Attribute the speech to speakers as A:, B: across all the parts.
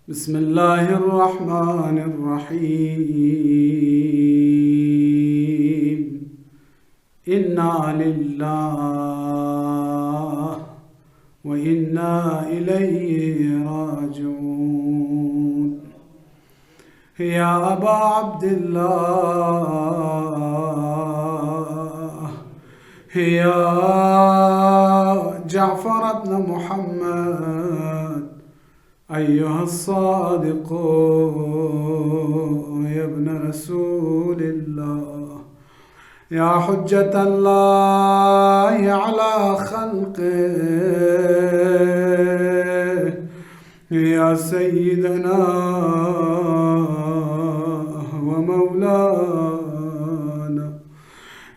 A: بسم الله الرحمن الرحيم. إنا لله وإنا إليه راجعون. يا أبا عبد الله، يا جعفر بن محمد، أيها الصادق يا ابن رسول الله، يا حجة الله على خلقه، يا سيدنا ومولانا،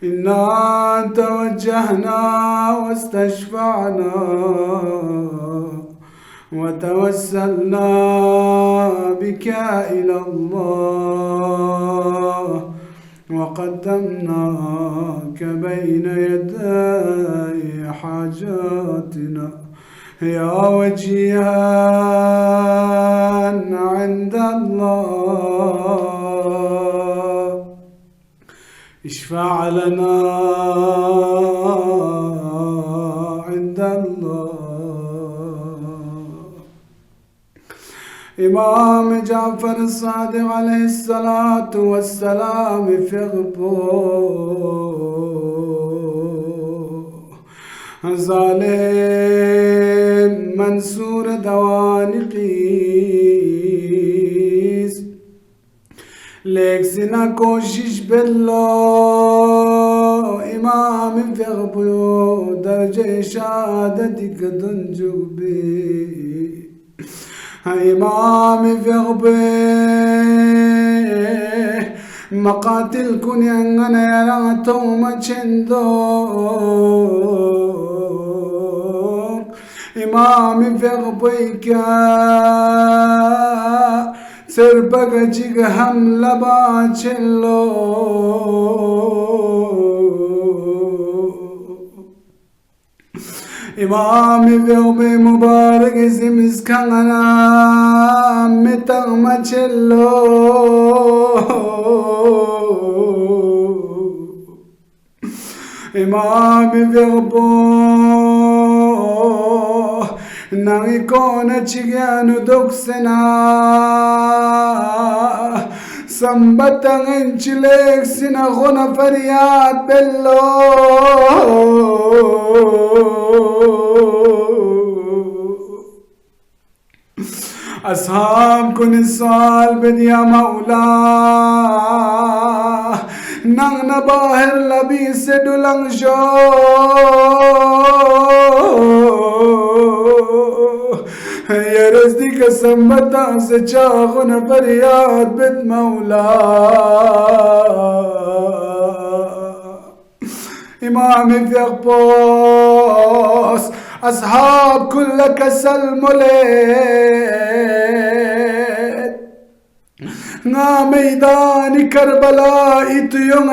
A: إنا توجهنا واستشفعنا وتوسلنا بك إلى الله، وقدمناك بين يدي حاجاتنا، يا وجيها عند الله، اشفع لنا عند الله. إمام جعفر الصادق عليه الصلاة والسلام في ظالم منصور دوانقیس، لیک سنا کوشش بلو امام فغبو درجه شهادتی کدن جوبی، إمام فغبي مقاتل كوني أنا يا توما چندو، إمام فغبي كا سربك جيغ هم لبا چلو، إمام فغبي مبارك زمز كانا متغم چلو، إمام فغبو نغي كونا چيغانو دوكسنا سمبتغن چليك سنا غنا فرياد بلو، أصحاب كن السؤال بديا مولا نغنا باهر لبي سدولن جو، يا رزدي قسم بتا سچاغنا فرياد بد مولا، إمام فيغبوس أصحاب كل كسل مليت نا ميدان كربلاء اتيوم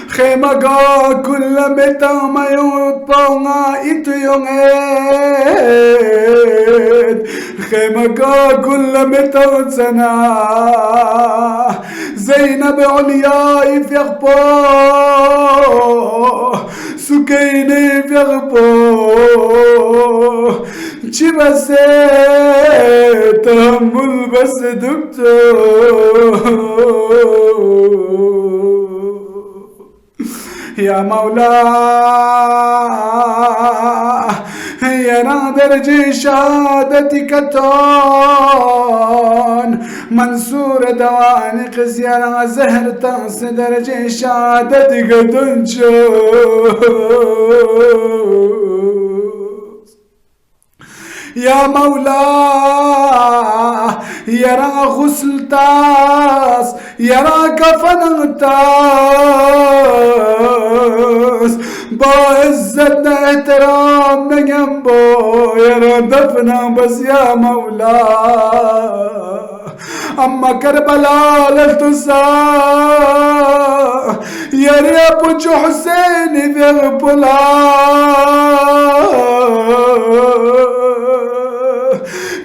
A: خيمة كل متا ما يوطونا اتيوم خيمة كل متا سنا زينب علياء فيغبو سكيني فيغبو چی بسه تحمل بس دكتور، يا مولا يا نادر شهادتك تون منصور دوانق زيارة زهر تنس درجة شهادتك تنشوز، يا مولا يرى غسل تاس يرى كفن تاس بعزتنا احترام جنبه يرى دفنا بس يا مولا أما كربلاء لا تنسى يا رياب جو حسين في غبلا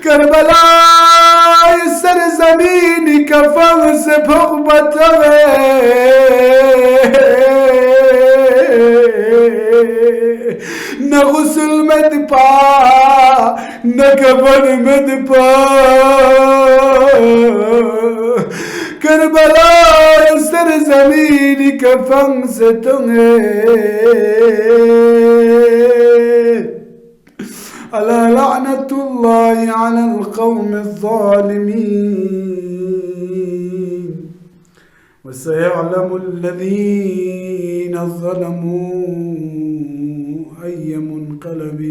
A: كربلاء يسر زميني كفرس بغبته نغسل مدبا نكبر مدبا كربلاء يسر زميني كفرسته ألا لعنة الله على القوم الظالمين وسيعلم الذين ظلموا أي منقلب